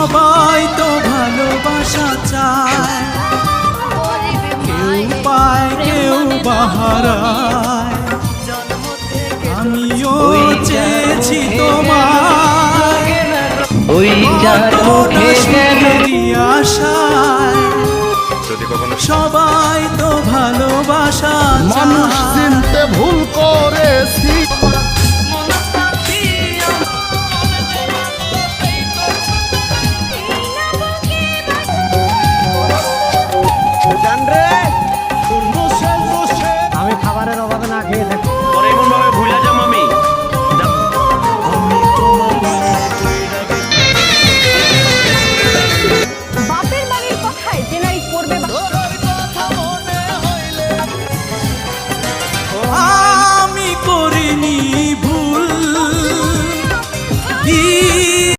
সবাই তো ভালোবাসা চায়, কেউ পায় কেউ বাহারায়। আমিও চেয়েছি তোমায় ওই চাঁদ মুখে যেন আশায়, সবাই তো ভালোবাসা মানুষ চিনতে ভুল করেছি।